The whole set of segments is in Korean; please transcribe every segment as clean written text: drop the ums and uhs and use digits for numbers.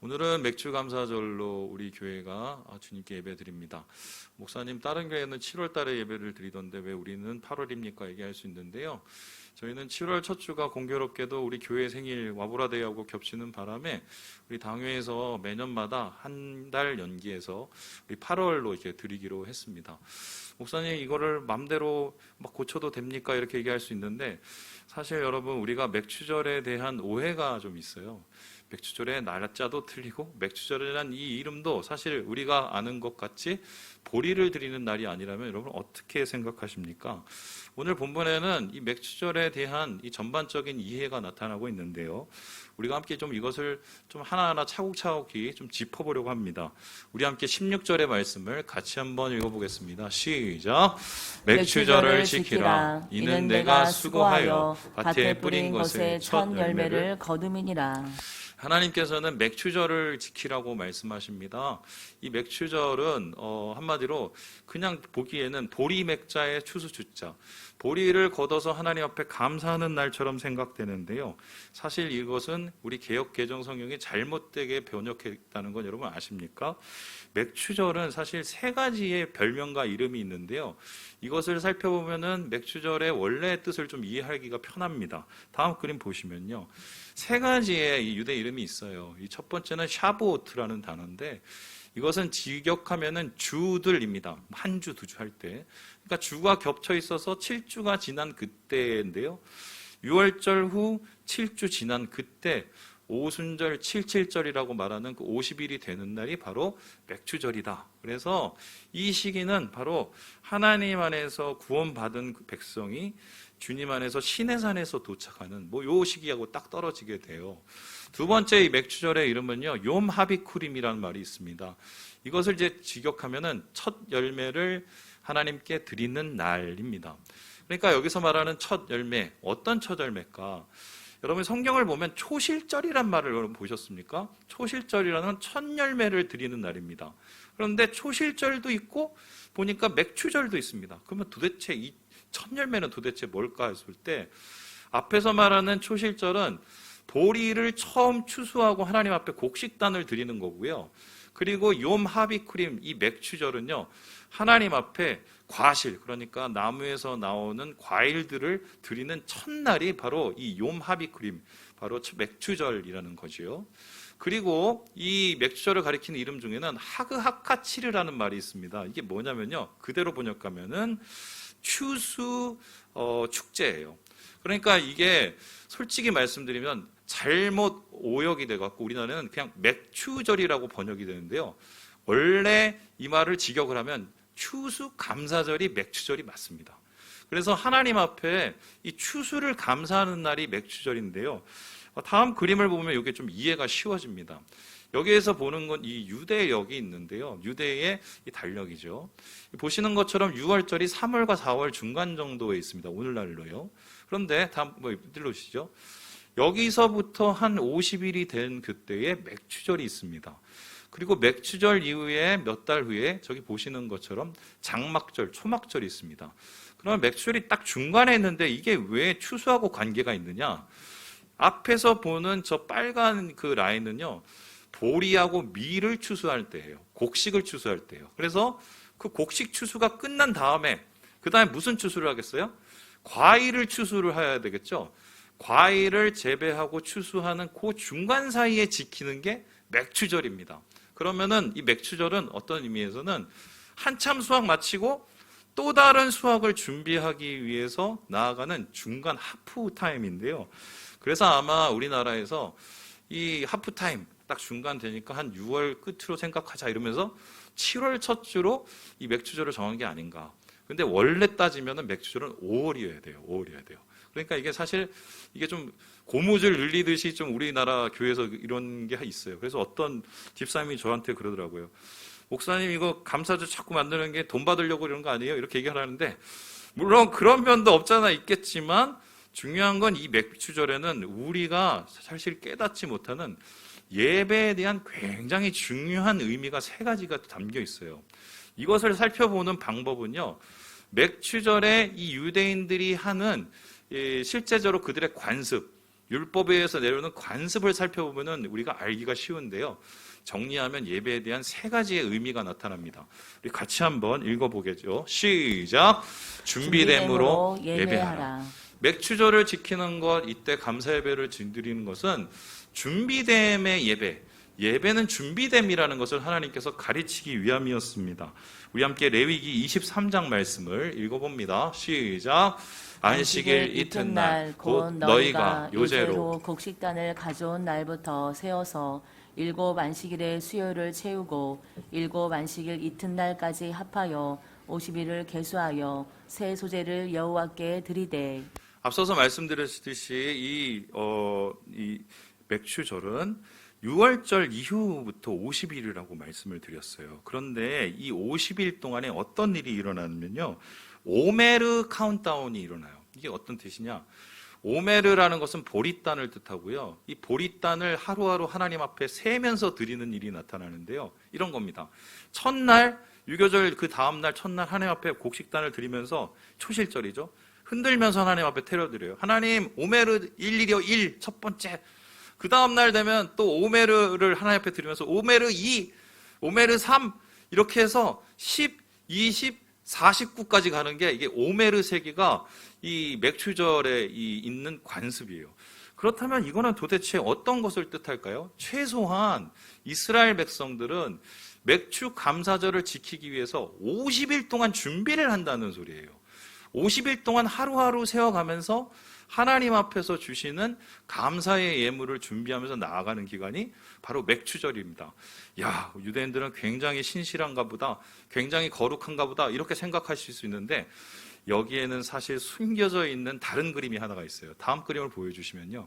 오늘은 맥주 감사절로 우리 교회가 주님께 예배 드립니다. 목사님, 다른 교회는 7월 달에 예배를 드리던데 왜 우리는 8월입니까? 얘기할 수 있는데요. 저희는 7월 첫 주가 공교롭게도 우리 교회 생일 와보라데이하고 겹치는 바람에 우리 당회에서 매년마다 한 달 연기해서 우리 8월로 이렇게 드리기로 했습니다. 목사님, 이거를 맘대로 막 고쳐도 됩니까? 이렇게 얘기할 수 있는데 사실 여러분, 우리가 맥주절에 대한 오해가 좀 있어요. 맥주절의 날짜도 틀리고 맥주절이라는 이 이름도 사실 우리가 아는 것 같이 보리를 드리는 날이 아니라면 여러분 어떻게 생각하십니까? 오늘 본문에는 이 맥주절에 대한 이 전반적인 이해가 나타나고 있는데요. 우리가 함께 좀 이것을 좀 하나하나 차곡차곡히 좀 짚어보려고 합니다. 우리 함께 16절의 말씀을 같이 한번 읽어보겠습니다. 시작! 맥주절을 지키라. 이는 내가 수고하여 밭에 뿌린 것의 첫 열매를 거둠이니라. 하나님께서는 맥주절을 지키라고 말씀하십니다. 이 맥주절은 한마디로 그냥 보기에는 보리맥자의 추수주자, 보리를 걷어서 하나님 앞에 감사하는 날처럼 생각되는데요. 사실 이것은 우리 개역 개정 성경이 잘못되게 번역했다는 건 여러분 아십니까? 맥주절은 사실 세 가지의 별명과 이름이 있는데요. 이것을 살펴보면은 맥주절의 원래의 뜻을 좀 이해하기가 편합니다. 다음 그림 보시면요. 세 가지의 이 유대 이름이 있어요. 이 첫 번째는 샤브오트라는 단어인데 이것은 직역하면은 주들입니다. 한 주, 두 주 할 때. 그러니까 주가 겹쳐 있어서 7주가 지난 그때인데요. 6월절 후 7주 지난 그때 오순절 77절이라고 말하는 그 50일이 되는 날이 바로 맥주절이다. 그래서 이 시기는 바로 하나님 안에서 구원받은 백성이 주님 안에서 시내산에서 도착하는 요 시기하고 딱 떨어지게 돼요. 두 번째 이 맥주절의 이름은요, 욤 하비쿠림이라는 말이 있습니다. 이것을 이제 직역하면은 첫 열매를 하나님께 드리는 날입니다. 그러니까 여기서 말하는 첫 열매, 어떤 첫 열매일까? 여러분 성경을 보면 초실절이란 말을 여러분 보셨습니까? 초실절이라는 첫 열매를 드리는 날입니다. 그런데 초실절도 있고 보니까 맥주절도 있습니다. 그러면 도대체 이 첫 열매는 도대체 뭘까 했을 때 앞에서 말하는 초실절은 보리를 처음 추수하고 하나님 앞에 곡식단을 드리는 거고요. 그리고 욤 하비쿠림, 이 맥주절은요, 하나님 앞에 과실, 그러니까 나무에서 나오는 과일들을 드리는 첫날이 바로 이 욤 하비쿠림, 바로 맥주절이라는 거지요. 그리고 이 맥주절을 가리키는 이름 중에는 하그하카치르라는 말이 있습니다. 이게 뭐냐면요, 그대로 번역하면은 추수 축제예요. 그러니까 이게 솔직히 말씀드리면 잘못 오역이 돼갖고 우리나라는 그냥 맥추절이라고 번역이 되는데요. 원래 이 말을 직역을 하면 추수 감사절이 맥추절이 맞습니다. 그래서 하나님 앞에 이 추수를 감사하는 날이 맥추절인데요. 다음 그림을 보면 이게 좀 이해가 쉬워집니다. 여기에서 보는 건 이 유대역이 있는데요. 유대의 이 달력이죠. 보시는 것처럼 6월절이 3월과 4월 중간 정도에 있습니다. 오늘날로요. 그런데 다음 들러주시죠. 여기서부터 한 50일이 된 그때에 맥추절이 있습니다. 그리고 맥추절 이후에 몇 달 후에 저기 보시는 것처럼 장막절, 초막절이 있습니다. 그러면 맥추절이 딱 중간에 있는데 이게 왜 추수하고 관계가 있느냐? 앞에서 보는 저 빨간 그 라인은요, 보리하고 밀을 추수할 때예요. 곡식을 추수할 때예요. 그래서 그 곡식 추수가 끝난 다음에 그 다음에 무슨 추수를 하겠어요? 과일을 추수를 해야 되겠죠. 과일을 재배하고 추수하는 그 중간 사이에 지키는 게 맥추절입니다. 그러면은 이 맥추절은 어떤 의미에서는 한참 수확 마치고 또 다른 수확을 준비하기 위해서 나아가는 중간 하프 타임인데요. 그래서 아마 우리나라에서 이 하프 타임 딱 중간 되니까 한 6월 끝으로 생각하자 이러면서 7월 첫 주로 이 맥주절을 정한 게 아닌가. 근데 원래 따지면은 맥주절은 5월이어야 돼요. 5월이어야 돼요. 그러니까 이게 사실 이게 좀 고무줄 늘리듯이 좀 우리나라 교회에서 이런 게 있어요. 그래서 어떤 집사님이 저한테 그러더라고요. 목사님, 이거 감사절 자꾸 만드는 게 돈 받으려고 이런 거 아니에요? 이렇게 얘기하라는데, 물론 그런 면도 없잖아 있겠지만 중요한 건 이 맥주절에는 우리가 사실 깨닫지 못하는 예배에 대한 굉장히 중요한 의미가 세 가지가 담겨 있어요. 이것을 살펴보는 방법은요, 맥주절에 이 유대인들이 하는 실제적으로 그들의 관습, 율법에 의해서 내려오는 관습을 살펴보면 우리가 알기가 쉬운데요. 정리하면 예배에 대한 세 가지의 의미가 나타납니다. 우리 같이 한번 읽어보겠죠. 시작. 준비됨으로 예배하라. 맥추절을 지키는 것, 이때 감사 예배를 드리는 것은 준비됨의 예배, 예배는 준비됨이라는 것을 하나님께서 가르치기 위함이었습니다. 우리 함께 레위기 23장 말씀을 읽어봅니다. 시작. 안식일 이튿날 곧 너희가 요제로 곡식단을 가져온 날부터 세어서 7 안식일의 수요를 채우고 7 안식일 이튿날까지 합하여 50일을 계수하여 새 소재를 여호와께 드리되. 앞서서 말씀드렸듯이 이 맥추절은 6월절 이후부터 50일이라고 말씀을 드렸어요. 그런데 이 50일 동안에 어떤 일이 일어나냐면요, 오메르 카운트다운이 일어나요. 이게 어떤 뜻이냐? 오메르라는 것은 보리단을 뜻하고요. 이 보리단을 하루하루 하나님 앞에 세면서 드리는 일이 나타나는데요. 이런 겁니다. 첫날, 유교절 그 다음날 첫날 하나님 앞에 곡식단을 드리면서 초실절이죠. 흔들면서 하나님 앞에 태워드려요. 하나님, 오메르 1일이요, 1, 첫 번째. 그 다음날 되면 또 오메르를 하나님 앞에 드리면서 오메르 2, 오메르 3, 이렇게 해서 10, 20, 49까지 가는 게 이게 오메르 세기가 이 맥추절에 있는 관습이에요. 그렇다면 이거는 도대체 어떤 것을 뜻할까요? 최소한 이스라엘 백성들은 맥추 감사절을 지키기 위해서 50일 동안 준비를 한다는 소리예요. 50일 동안 하루하루 세워가면서 하나님 앞에서 주시는 감사의 예물을 준비하면서 나아가는 기간이 바로 맥추절입니다. 야, 유대인들은 굉장히 신실한가 보다, 굉장히 거룩한가 보다, 이렇게 생각하실 수 있는데 여기에는 사실 숨겨져 있는 다른 그림이 하나가 있어요. 다음 그림을 보여주시면요,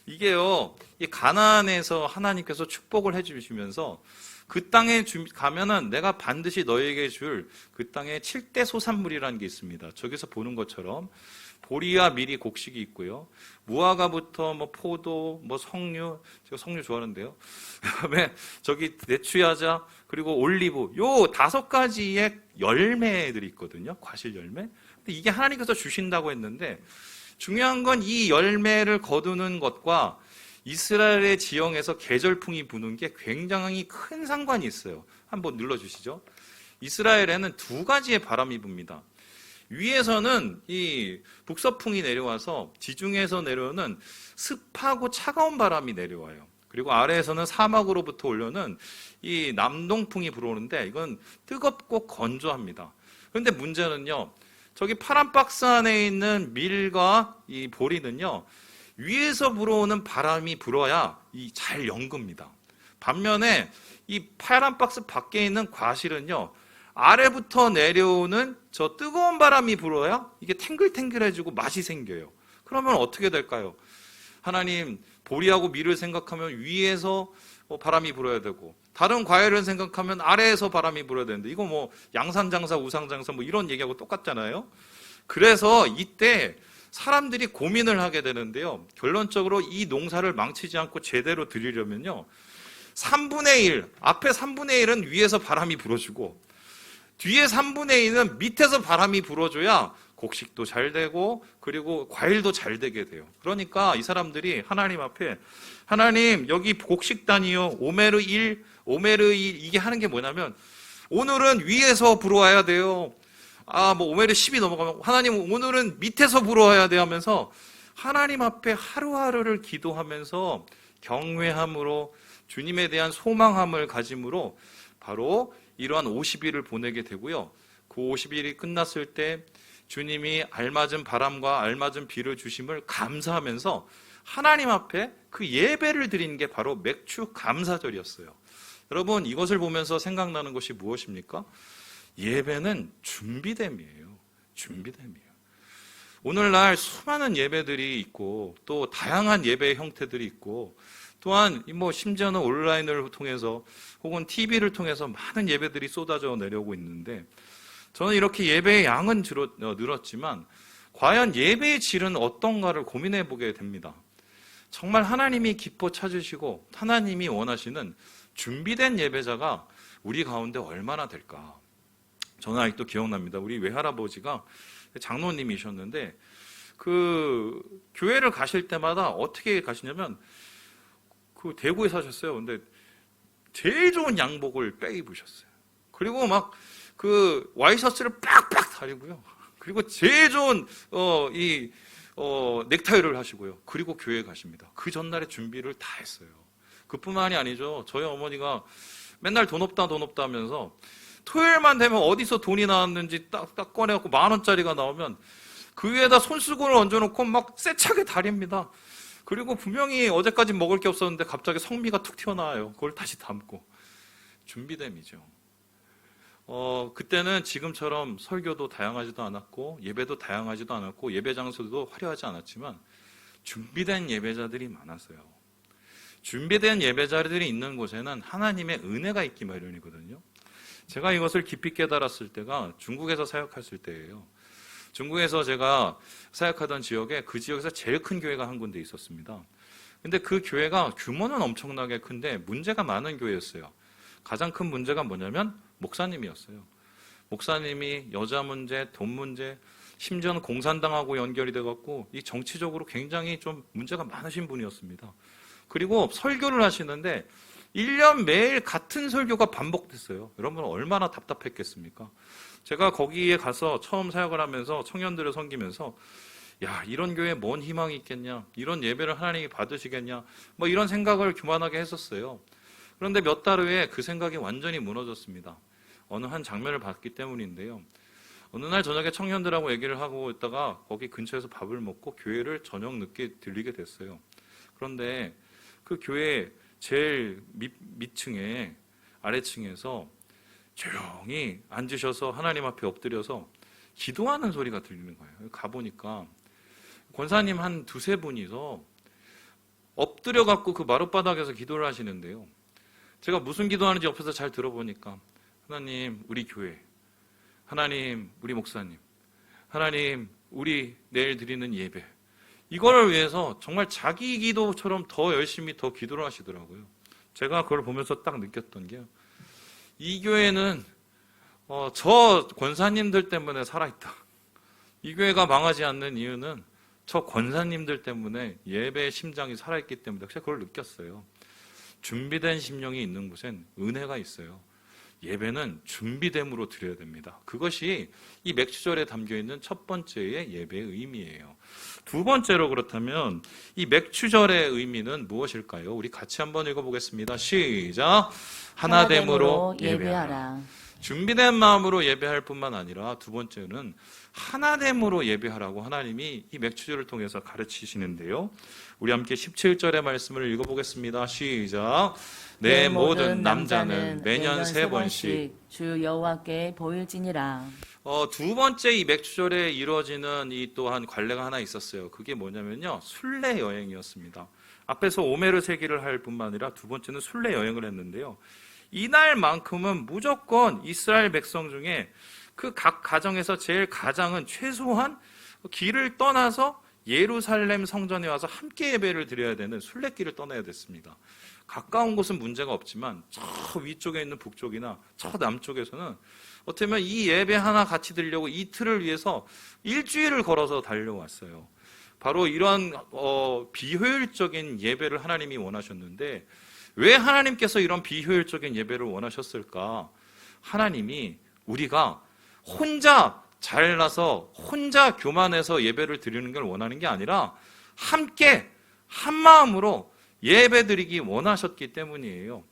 이게요, 이 가나안에서 하나님께서 축복을 해주시면서 그 땅에 가면은 내가 반드시 너에게 줄 그 땅에 7대 소산물이라는 게 있습니다. 저기서 보는 것처럼 보리와 미리 곡식이 있고요. 무화과부터 뭐 포도, 뭐 석류, 제가 석류 좋아하는데요. 그다음에 저기 대추야자, 그리고 올리브, 요 5가지의 열매들이 있거든요. 과실 열매. 근데 이게 하나님께서 주신다고 했는데 중요한 건 이 열매를 거두는 것과 이스라엘의 지형에서 계절풍이 부는 게 굉장히 큰 상관이 있어요. 한번 눌러주시죠. 이스라엘에는 2가지의 바람이 붑니다. 위에서는 이 북서풍이 내려와서 지중해에서 내려오는 습하고 차가운 바람이 내려와요. 그리고 아래에서는 사막으로부터 올려오는 이 남동풍이 불어오는데 이건 뜨겁고 건조합니다. 그런데 문제는요, 저기 파란 박스 안에 있는 밀과 이 보리는요, 위에서 불어오는 바람이 불어야 잘 연급니다. 반면에 이 파란 박스 밖에 있는 과실은요, 아래부터 내려오는 저 뜨거운 바람이 불어야 이게 탱글탱글해지고 맛이 생겨요. 그러면 어떻게 될까요? 하나님, 보리하고 밀을 생각하면 위에서 바람이 불어야 되고, 다른 과일을 생각하면 아래에서 바람이 불어야 되는데, 이거 뭐 양산장사, 우상장사 뭐 이런 얘기하고 똑같잖아요. 그래서 이때 사람들이 고민을 하게 되는데요. 결론적으로 이 농사를 망치지 않고 제대로 드리려면요, 3분의 1, 앞에 3분의 1은 위에서 바람이 불어주고 뒤에 3분의 1은 밑에서 바람이 불어줘야 곡식도 잘 되고 그리고 과일도 잘 되게 돼요. 그러니까 이 사람들이 하나님 앞에, 하나님 여기 곡식단이요, 오메르 1, 오메르 2, 이게 하는 게 뭐냐면 오늘은 위에서 불어와야 돼요. 뭐 오메르 10이 넘어가면 하나님 오늘은 밑에서 불어와야 돼 하면서 하나님 앞에 하루하루를 기도하면서 경외함으로 주님에 대한 소망함을 가짐으로 바로 이러한 50일을 보내게 되고요. 그 50일이 끝났을 때 주님이 알맞은 바람과 알맞은 비를 주심을 감사하면서 하나님 앞에 그 예배를 드리는 게 바로 맥추 감사절이었어요. 여러분, 이것을 보면서 생각나는 것이 무엇입니까? 예배는 준비됨이에요. 준비됨이에요. 오늘날 수많은 예배들이 있고 또 다양한 예배의 형태들이 있고 또한 뭐 심지어는 온라인을 통해서 혹은 TV를 통해서 많은 예배들이 쏟아져 내려오고 있는데, 저는 이렇게 예배의 양은 늘었지만 과연 예배의 질은 어떤가를 고민해 보게 됩니다. 정말 하나님이 기뻐 찾으시고 하나님이 원하시는 준비된 예배자가 우리 가운데 얼마나 될까? 저는 아직도 기억납니다. 우리 외할아버지가 장로님이셨는데 그 교회를 가실 때마다 어떻게 가시냐면 그 대구에 사셨어요. 근데 제일 좋은 양복을 빼입으셨어요. 그리고 막 그 와이셔츠를 빡빡 다리고요. 그리고 제일 좋은 넥타이를 하시고요. 그리고 교회에 가십니다. 그 전날에 준비를 다 했어요. 그뿐만이 아니죠. 저희 어머니가 맨날 돈 없다 하면서 토요일만 되면 어디서 돈이 나왔는지 딱 꺼내갖고 10,000원짜리가 나오면 그 위에다 손수건을 얹어놓고 막 세차게 다립니다. 그리고 분명히 어제까지 먹을 게 없었는데 갑자기 성미가 툭 튀어나와요. 그걸 다시 담고. 준비됨이죠. 그때는 지금처럼 설교도 다양하지도 않았고 예배도 다양하지도 않았고 예배 장소도 화려하지 않았지만 준비된 예배자들이 많았어요. 준비된 예배자들이 있는 곳에는 하나님의 은혜가 있기 마련이거든요. 제가 이것을 깊이 깨달았을 때가 중국에서 사역했을 때예요. 중국에서 제가 사역하던 지역에 그 지역에서 제일 큰 교회가 한 군데 있었습니다. 근데 그 교회가 규모는 엄청나게 큰데 문제가 많은 교회였어요. 가장 큰 문제가 뭐냐면 목사님이었어요. 목사님이 여자 문제, 돈 문제, 심지어는 공산당하고 연결이 돼갖고 이 정치적으로 굉장히 좀 문제가 많으신 분이었습니다. 그리고 설교를 하시는데 1년 매일 같은 설교가 반복됐어요. 여러분 얼마나 답답했겠습니까? 제가 거기에 가서 처음 사역을 하면서 청년들을 섬기면서 야, 이런 교회에 뭔 희망이 있겠냐? 이런 예배를 하나님이 받으시겠냐? 뭐 이런 생각을 교만하게 했었어요. 그런데 몇 달 후에 그 생각이 완전히 무너졌습니다. 어느 한 장면을 봤기 때문인데요. 어느 날 저녁에 청년들하고 얘기를 하고 있다가 거기 근처에서 밥을 먹고 교회를 저녁 늦게 들리게 됐어요. 그런데 그 교회 제일 밑층에 아래층에서 조용히 앉으셔서 하나님 앞에 엎드려서 기도하는 소리가 들리는 거예요. 가보니까 권사님 한 2-3분이서 엎드려갖고 그 마룻바닥에서 기도를 하시는데요. 제가 무슨 기도하는지 옆에서 잘 들어보니까 하나님 우리 교회, 하나님 우리 목사님, 하나님 우리 내일 드리는 예배, 이거를 위해서 정말 자기 기도처럼 더 열심히 더 기도를 하시더라고요. 제가 그걸 보면서 딱 느꼈던 게요. 이 교회는 저 권사님들 때문에 살아있다. 이 교회가 망하지 않는 이유는 저 권사님들 때문에 예배의 심장이 살아있기 때문에 제가 그걸 느꼈어요. 준비된 심령이 있는 곳엔 은혜가 있어요. 예배는 준비됨으로 드려야 됩니다. 그것이 이 맥주절에 담겨있는 첫 번째의 예배의 의미예요. 두 번째로 그렇다면 이 맥주절의 의미는 무엇일까요? 우리 같이 한번 읽어보겠습니다. 시작! 하나됨으로 예배하라. 준비된 마음으로 예배할 뿐만 아니라 두 번째는 하나됨으로 예배하라고 하나님이 이 맥주절을 통해서 가르치시는데요. 우리 함께 17절의 말씀을 읽어보겠습니다. 시작! 내 모든 남자는 매년 3번씩 주 여호와께 보일지니라. 두 번째 이 맥주절에 이루어지는 이 또한 관례가 하나 있었어요. 그게 뭐냐면요, 순례 여행이었습니다. 앞에서 오메르 세기를 할 뿐만 아니라 두 번째는 순례 여행을 했는데요. 이날만큼은 무조건 이스라엘 백성 중에 그 각 가정에서 제일 가장은 최소한 길을 떠나서 예루살렘 성전에 와서 함께 예배를 드려야 되는 순례길을 떠나야 됐습니다. 가까운 곳은 문제가 없지만 저 위쪽에 있는 북쪽이나 저 남쪽에서는 어떻게 보면 이 예배 하나 같이 드리려고 이틀을 위해서 일주일을 걸어서 달려왔어요. 바로 이런 비효율적인 예배를 하나님이 원하셨는데 왜 하나님께서 이런 비효율적인 예배를 원하셨을까? 하나님이 우리가 혼자 잘나서 혼자 교만해서 예배를 드리는 걸 원하는 게 아니라 함께 한 마음으로 예배 드리기 원하셨기 때문이에요.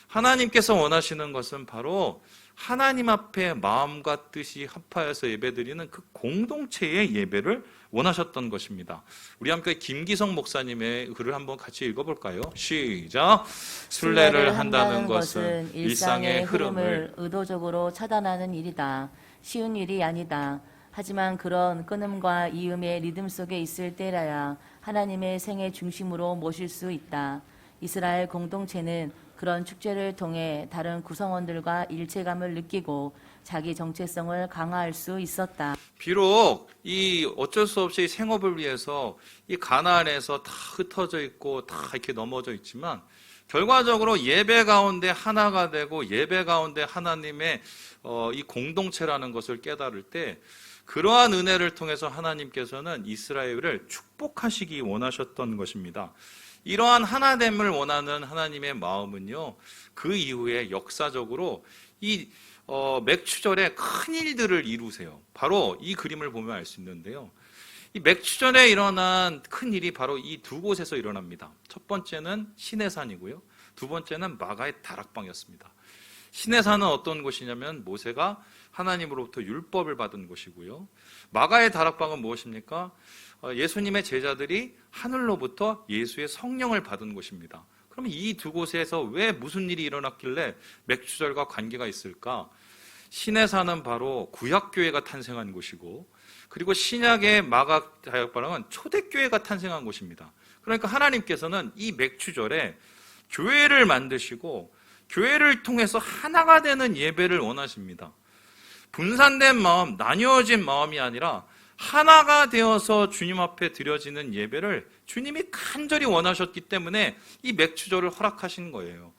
하나님께서 원하시는 것은 바로 하나님 앞에 마음과 뜻이 합하여서 예배 드리는 그 공동체의 예배를 원하셨던 것입니다. 우리 함께 김기성 목사님의 글을 한번 같이 읽어볼까요? 시작! 순례를 한다는 것은 일상의 흐름을 의도적으로 차단하는 일이다. 쉬운 일이 아니다. 하지만 그런 끊음과 이음의 리듬 속에 있을 때라야 하나님의 생의 중심으로 모실 수 있다. 이스라엘 공동체는 그런 축제를 통해 다른 구성원들과 일체감을 느끼고 자기 정체성을 강화할 수 있었다. 비록 이 어쩔 수 없이 생업을 위해서 이 가나안에서 다 흩어져 있고 다 이렇게 넘어져 있지만 결과적으로 예배 가운데 하나가 되고 예배 가운데 하나님의 이 공동체라는 것을 깨달을 때 그러한 은혜를 통해서 하나님께서는 이스라엘을 축복하시기 원하셨던 것입니다. 이러한 하나됨을 원하는 하나님의 마음은요, 그 이후에 역사적으로 이 맥추절에 큰 일들을 이루세요. 바로 이 그림을 보면 알 수 있는데요. 이 맥추절에 일어난 큰 일이 바로 이 두 곳에서 일어납니다. 첫 번째는 시내산이고요. 두 번째는 마가의 다락방이었습니다. 시내산은 어떤 곳이냐면 모세가 하나님으로부터 율법을 받은 곳이고요. 마가의 다락방은 무엇입니까? 예수님의 제자들이 하늘로부터 예수의 성령을 받은 곳입니다. 그러면 이 두 곳에서 왜 무슨 일이 일어났길래 맥추절과 관계가 있을까? 시내산은 바로 구약교회가 탄생한 곳이고, 그리고 신약의 마가 다락방은 초대교회가 탄생한 곳입니다. 그러니까 하나님께서는 이 맥추절에 교회를 만드시고 교회를 통해서 하나가 되는 예배를 원하십니다. 분산된 마음, 나뉘어진 마음이 아니라 하나가 되어서 주님 앞에 드려지는 예배를 주님이 간절히 원하셨기 때문에 이 맥추절을 허락하신 거예요.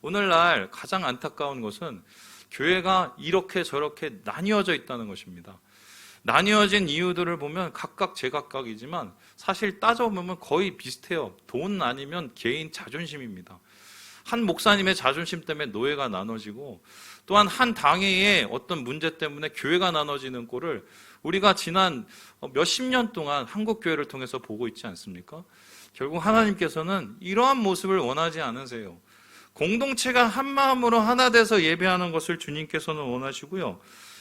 오늘날 가장 안타까운 것은 교회가 이렇게 저렇게 나뉘어져 있다는 것입니다. 나뉘어진 이유들을 보면 각각 제각각이지만 사실 따져보면 거의 비슷해요. 돈 아니면 개인 자존심입니다. 한 목사님의 자존심 때문에 노예가 나눠지고, 또한 한 당회의 어떤 문제 때문에 교회가 나눠지는 꼴을 우리가 지난 몇십 년 동안 한국 교회를 통해서 보고 있지 않습니까? 결국 하나님께서는 이러한 모습을 원하지 않으세요. 공동체가 한 마음으로 하나 돼서 예배하는 것을 주님께서는 원하시고요.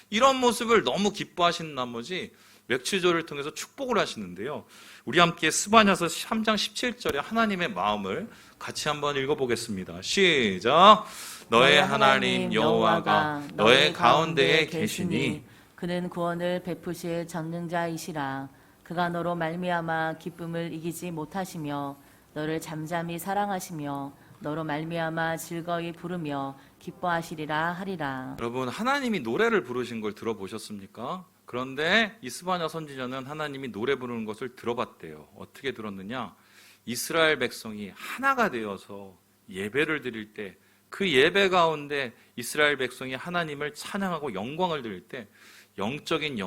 이런 모습을 너무 기뻐하시는 나머지 맥추절을 통해서 축복을 하시는데요. 우리 함께 스바냐서 3장 17절에 하나님의 마음을 같이 한번 읽어보겠습니다. 시작. 너의 하나님 여호와가 너의 가운데에 계시니 그는 구원을 베푸실 전능자이시라. 그가 너로 말미암아 기쁨을 이기지 못하시며 너를 잠잠히 사랑하시며 너로 말미암아 즐거이 부르며 기뻐하시리라 하리라. 여러분, 하나님이 노래를 부르신 걸 들어보셨습니까? 그런데 이스바냐 선지자는 하나님이 노래 부르는 것을 들어봤대요. 어떻게 들었느냐? 이스라엘 백성이 하나가 되어서 예배를 드릴 때, 그 예배 가운데 이스라엘 백성이 하나님을 찬양하고 영광을 드릴 때 영적인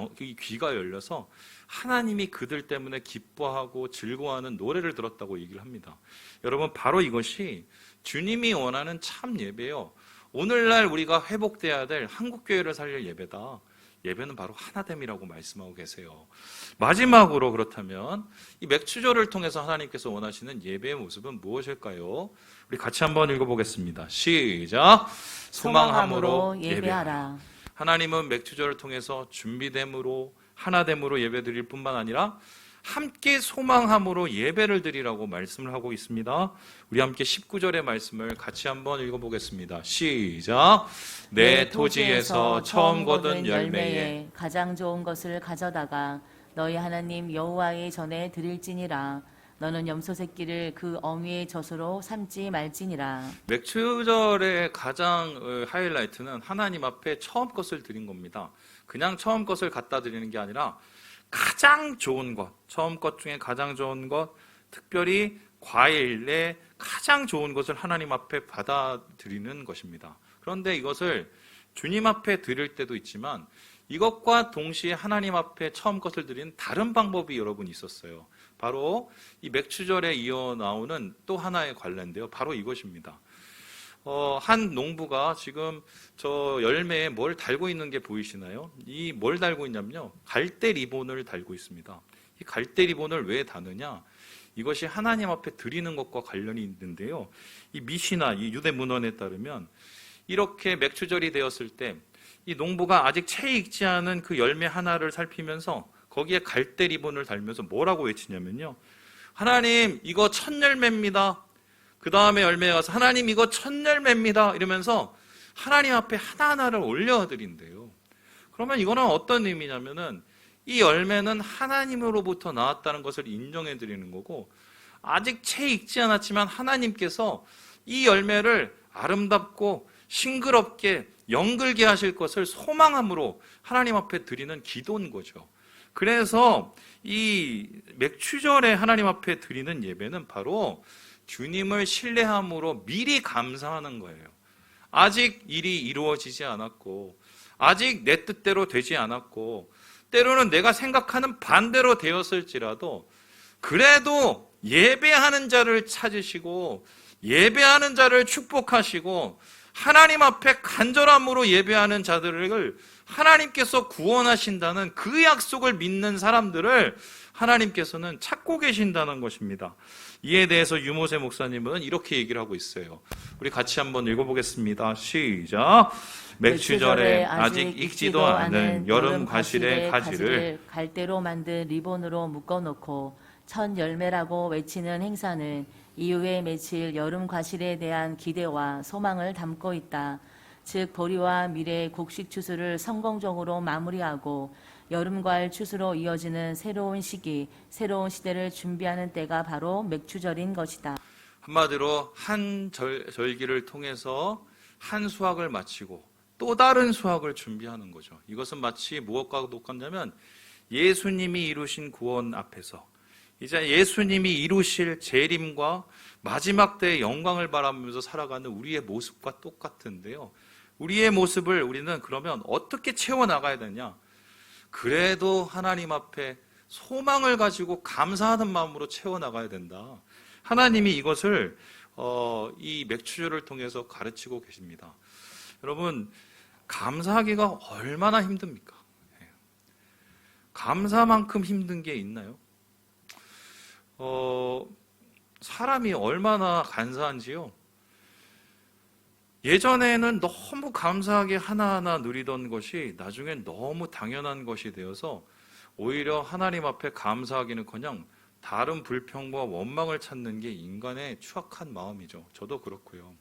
귀가 열려서 하나님이 그들 때문에 기뻐하고 즐거워하는 노래를 들었다고 얘기를 합니다. 여러분, 바로 이것이 주님이 원하는 참 예배요. 오늘날 우리가 회복돼야 될 한국교회를 살릴 예배다. 예배는 바로 하나됨이라고 말씀하고 계세요. 마지막으로 그렇다면 이 맥추절을 통해서 하나님께서 원하시는 예배의 모습은 무엇일까요? 우리 같이 한번 읽어보겠습니다. 시작. 소망함으로 예배하라. 하나님은 맥추절을 통해서 준비됨으로 하나됨으로 예배드릴 뿐만 아니라 함께 소망함으로 예배를 드리라고 말씀을 하고 있습니다. 우리 함께 19절의 말씀을 같이 한번 읽어보겠습니다. 시작. 내 토지에서 처음 거둔 열매에 가장 좋은 것을 가져다가 너희 하나님 여호와의 전에 드릴지니라. 너는 염소 새끼를 그 엉이의 젖으로 삼지 말지니라. 맥추절의 가장 하이라이트는 하나님 앞에 처음 것을 드린 겁니다. 그냥 처음 것을 갖다 드리는 게 아니라 가장 좋은 것, 처음 것 중에 가장 좋은 것, 특별히 과일의 가장 좋은 것을 하나님 앞에 받아들이는 것입니다. 그런데 이것을 주님 앞에 드릴 때도 있지만 이것과 동시에 하나님 앞에 처음 것을 드리는 다른 방법이 여러분 있었어요. 바로 이 맥추절에 이어 나오는 또 하나의 관례인데요. 바로 이것입니다. 한 농부가 지금 저 열매에 뭘 달고 있는 게 보이시나요? 이 뭘 달고 있냐면요, 갈대 리본을 달고 있습니다. 이 갈대 리본을 왜 다느냐? 이것이 하나님 앞에 드리는 것과 관련이 있는데요. 이 미시나 이 유대 문헌에 따르면 이렇게 맥추절이 되었을 때 이 농부가 아직 채 익지 않은 그 열매 하나를 살피면서 거기에 갈대 리본을 달면서 뭐라고 외치냐면요, 하나님 이거 첫 열매입니다. 그 다음에 열매에 가서 하나님 이거 첫 열매입니다. 이러면서 하나님 앞에 하나하나를 올려드린대요. 그러면 이거는 어떤 의미냐면은 이 열매는 하나님으로부터 나왔다는 것을 인정해 드리는 거고, 아직 채 익지 않았지만 하나님께서 이 열매를 아름답고 싱그럽게 영글게 하실 것을 소망함으로 하나님 앞에 드리는 기도인 거죠. 그래서 이 맥추절에 하나님 앞에 드리는 예배는 바로 주님을 신뢰함으로 미리 감사하는 거예요. 아직 일이 이루어지지 않았고, 아직 내 뜻대로 되지 않았고, 때로는 내가 생각하는 반대로 되었을지라도 그래도 예배하는 자를 찾으시고 예배하는 자를 축복하시고 하나님 앞에 간절함으로 예배하는 자들을 하나님께서 구원하신다는 그 약속을 믿는 사람들을 하나님께서는 찾고 계신다는 것입니다. 이에 대해서 유모세 목사님은 이렇게 얘기를 하고 있어요. 우리 같이 한번 읽어보겠습니다. 시작. 맥추절에 아직 익지도 않은 여름 과실의 가지를 갈대로 만든 리본으로 묶어놓고 첫 열매라고 외치는 행사는 이후에 맺힐 여름 과실에 대한 기대와 소망을 담고 있다. 즉 보리와 밀의 곡식 추수를 성공적으로 마무리하고 여름과일 추수로 이어지는 새로운 시기, 새로운 시대를 준비하는 때가 바로 맥추절인 것이다. 한마디로 한 절기를 통해서 한 수확을 마치고 또 다른 수확을 준비하는 거죠. 이것은 마치 무엇과 똑같냐면 예수님이 이루신 구원 앞에서 이제 예수님이 이루실 재림과 마지막 때의 영광을 바라보면서 살아가는 우리의 모습과 똑같은데요. 우리의 모습을 우리는 그러면 어떻게 채워나가야 되냐? 그래도 하나님 앞에 소망을 가지고 감사하는 마음으로 채워나가야 된다. 하나님이 이것을 이 맥추절을 통해서 가르치고 계십니다. 여러분, 감사하기가 얼마나 힘듭니까? 감사만큼 힘든 게 있나요? 사람이 얼마나 간사한지요. 예전에는 너무 감사하게 하나하나 누리던 것이 나중엔 너무 당연한 것이 되어서 오히려 하나님 앞에 감사하기는커녕 다른 불평과 원망을 찾는 게 인간의 추악한 마음이죠. 저도 그렇고요.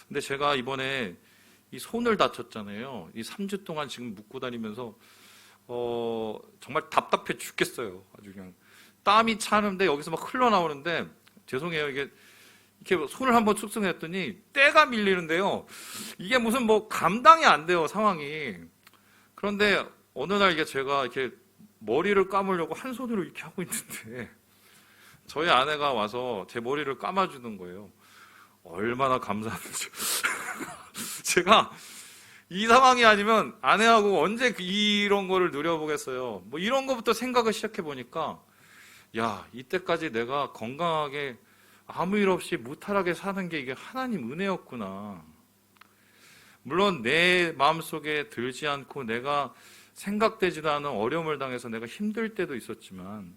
근데 제가 이번에 이 손을 다쳤잖아요. 이 3주 동안 지금 묶고 다니면서 정말 답답해 죽겠어요. 아주 그냥 땀이 차는데 여기서 막 흘러나오는데 죄송해요. 이렇게 손을 한번 쑥쑥 했더니 때가 밀리는데요. 이게 무슨 뭐 감당이 안 돼요, 상황이. 그런데 어느 날 이게 제가 이렇게 머리를 감으려고 한 손으로 이렇게 하고 있는데 저희 아내가 와서 제 머리를 감아주는 거예요. 얼마나 감사한지. 제가 이 상황이 아니면 아내하고 언제 이런 거를 누려보겠어요. 뭐 이런 거부터 생각을 시작해 보니까 야, 이때까지 내가 건강하게 아무 일 없이 무탈하게 사는 게 이게 하나님 은혜였구나. 물론 내 마음속에 들지 않고 내가 생각되지도 않은 어려움을 당해서 내가 힘들 때도 있었지만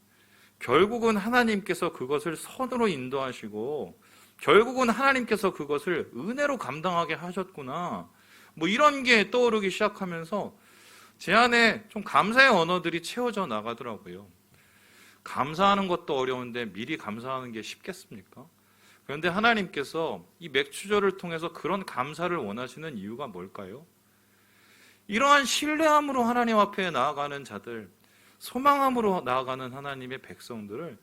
결국은 하나님께서 그것을 선으로 인도하시고 결국은 하나님께서 그것을 은혜로 감당하게 하셨구나. 뭐 이런 게 떠오르기 시작하면서 제 안에 좀 감사의 언어들이 채워져 나가더라고요. 감사하는 것도 어려운데 미리 감사하는 게 쉽겠습니까? 그런데 하나님께서 이 맥추절을 통해서 그런 감사를 원하시는 이유가 뭘까요? 이러한 신뢰함으로 하나님 앞에 나아가는 자들, 소망함으로 나아가는 하나님의 백성들을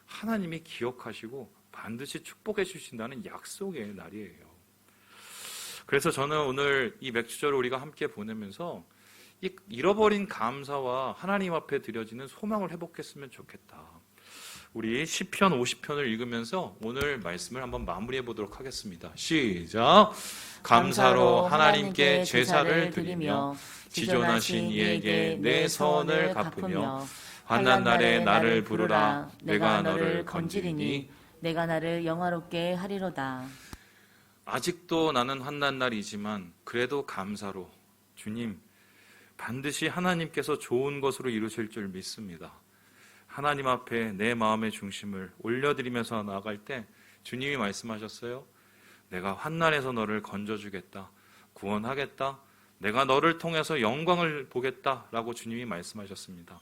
하나님이 기억하시고 반드시 축복해 주신다는 약속의 날이에요. 그래서 저는 오늘 이 맥추절을 우리가 함께 보내면서 이 잃어버린 감사와 하나님 앞에 드려지는 소망을 회복했으면 좋겠다. 우리 시편 50편을 읽으면서 오늘 말씀을 한번 마무리해 보도록 하겠습니다. 시작. 감사로 하나님께 제사를 드리며 지존하신 이에게 내 선을 갚으며 환난 날에 나를 부르라. 내가 너를 건지리니 내가 나를 영화롭게 하리로다. 아직도 나는 환난 날이지만 그래도 감사로 주님 반드시 하나님께서 좋은 것으로 이루실 줄 믿습니다. 하나님 앞에 내 마음의 중심을 올려드리면서 나아갈 때 주님이 말씀하셨어요. 내가 환난에서 너를 건져주겠다. 구원하겠다. 내가 너를 통해서 영광을 보겠다라고 주님이 말씀하셨습니다.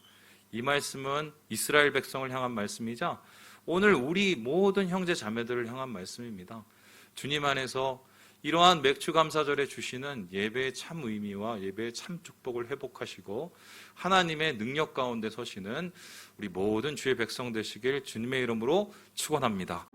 이 말씀은 이스라엘 백성을 향한 말씀이자 오늘 우리 모든 형제 자매들을 향한 말씀입니다. 주님 안에서 이러한 맥추감사절에 주시는 예배의 참 의미와 예배의 참 축복을 회복하시고 하나님의 능력 가운데 서시는 우리 모든 주의 백성 되시길 주님의 이름으로 축원합니다.